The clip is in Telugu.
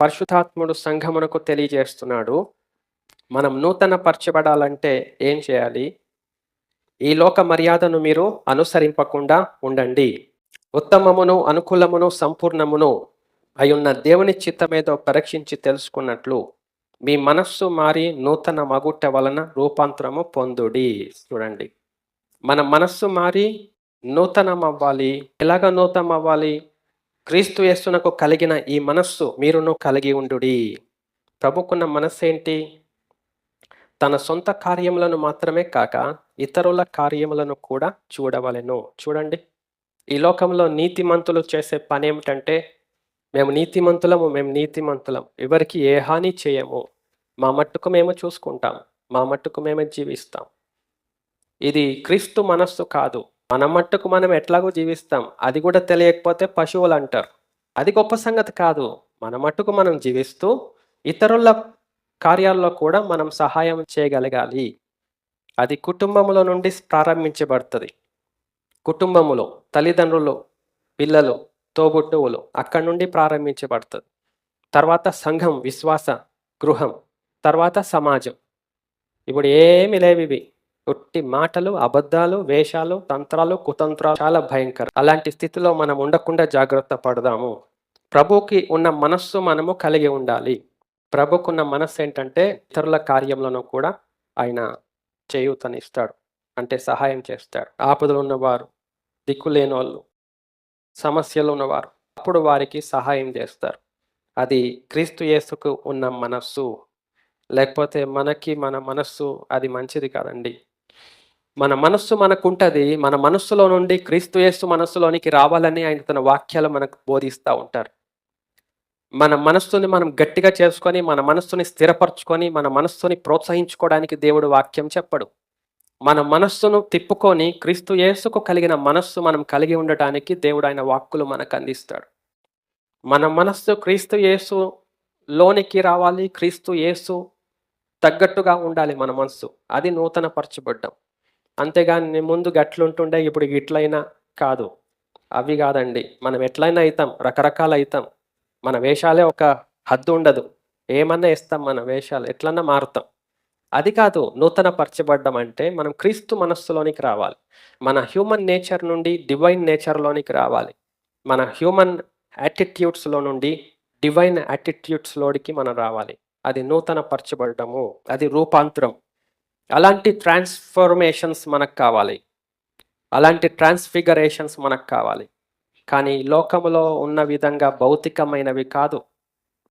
పరిశుద్ధాత్ముడు సంఘమునకు తెలియజేస్తున్నాడు. మనం నూతన పరచబడాలంటే ఏం చేయాలి? ఈ లోక మర్యాదను మీరు అనుసరింపకుండా ఉండండి. ఉత్తమమును, అనుకూలమును, సంపూర్ణమును అయున్న దేవుని చిత్తమేదో పరీక్షించి తెలుసుకున్నట్లు మీ మనస్సు మారి నూతన మగుట వలన రూపాంతరము పొందుడి. చూడండి, మన మనస్సు మారి నూతనం అవ్వాలి. ఎలాగ నూతనం అవ్వాలి? క్రీస్తు యేసునకు కలిగిన ఈ మనస్సు మీరును కలిగి ఉండుడి. ప్రభుకున్న మనస్సు ఏంటి? తన సొంత కార్యములను మాత్రమే కాక ఇతరుల కార్యములను కూడా చూడవలెను. చూడండి, ఈ లోకంలో నీతిమంతులు చేసే పని ఏమిటంటే, మేము నీతిమంతులం, ఎవరికి ఏ హాని చేయము, మా మట్టుకు మేము చూసుకుంటాం, మా మట్టుకు మేము జీవిస్తాం. ఇది క్రీస్తు మనస్సు కాదు. మన మట్టుకు మనం ఎట్లాగో జీవిస్తాం, అది కూడా తెలియకపోతే పశువులు అంటారు. అది గొప్ప సంగతి కాదు. మన మట్టుకు మనం జీవిస్తూ ఇతరుల కార్యాల్లో కూడా మనం సహాయం చేయగలగాలి. అది కుటుంబంలో నుండి ప్రారంభించబడుతుంది. కుటుంబములో తల్లిదండ్రులు, పిల్లలు, తోబుట్టువులు, అక్కడి నుండి ప్రారంభించబడుతుంది. తర్వాత సంఘం, విశ్వాస గృహం, తర్వాత సమాజం. ఇప్పుడు ఏమి లేవు ఇవి. ఒట్టి మాటలు, అబద్ధాలు, వేషాలు, తంత్రాలు, కుతంత్రాలు, చాలా భయంకరం. అలాంటి స్థితిలో మనం ఉండకుండా జాగ్రత్త పడదాము. ప్రభుకి ఉన్న మనస్సు మనము కలిగి ఉండాలి. ప్రభుకున్న మనస్సు ఏంటంటే ఇతరుల కార్యంలోనూ కూడా ఆయన చేయూతనిస్తాడు, అంటే సహాయం చేస్తాడు. ఆపదలు ఉన్నవారు, దిక్కులేని వాళ్ళు, సమస్యలు ఉన్నవారు, అప్పుడు వారికి సహాయం చేస్తారు. అది క్రీస్తు యేసుకు ఉన్న మనస్సు. లేకపోతే మన మనస్సు అది మంచిది కాదండి. మన మనస్సు మనకుంటుంది. మన మనస్సులో నుండి క్రీస్తు యేసు మనస్సులోనికి రావాలని ఆయన తన వాక్యాలు మనకు బోధిస్తూ ఉంటారు. మన మనస్సుని మనం గట్టిగా చేసుకొని, మన మనస్సుని స్థిరపరచుకొని, మన మనస్సుని ప్రోత్సహించుకోవడానికి దేవుడు వాక్యం చెప్పడు. మన మనస్సును తిప్పుకొని క్రీస్తు యేసుకు కలిగిన మనస్సు మనం కలిగి ఉండటానికి దేవుడు ఆయన వాక్కులు మనకు అందిస్తాడు. మన మనస్సు క్రీస్తు యేసు లోనికి రావాలి. క్రీస్తు యేసు తగ్గట్టుగా ఉండాలి మన మనస్సు. అది నూతన పరచబడ్డం. అంతేగాని ముందు గట్లుంటుండే ఇప్పుడు ఇట్లయినా కాదు. అవి కాదండి. మనం ఎట్లయినా అవుతాం, రకరకాల అవుతాం. మన వేషాలే ఒక హద్దు ఉండదు. ఏమన్నా ఇస్తాం, మన వేషాలు ఎట్లన్నా మారుతాం. అది కాదు నూతన పరచబడ్డం అంటే. మనం క్రీస్తు మనస్సులోనికి రావాలి. మన హ్యూమన్ నేచర్ నుండి డివైన్ నేచర్లోనికి రావాలి. మన హ్యూమన్ యాటిట్యూడ్స్లో నుండి డివైన్ యాటిట్యూడ్స్లోకి మనం రావాలి. అది నూతన పరచబడ్డము, అది రూపాంతరం. అలాంటి ట్రాన్స్ఫర్మేషన్స్ మనకు కావాలి, అలాంటి ట్రాన్స్ఫిగరేషన్స్ మనకు కావాలి. కానీ లోకములో ఉన్న విధంగా భౌతికమైనవి కాదు.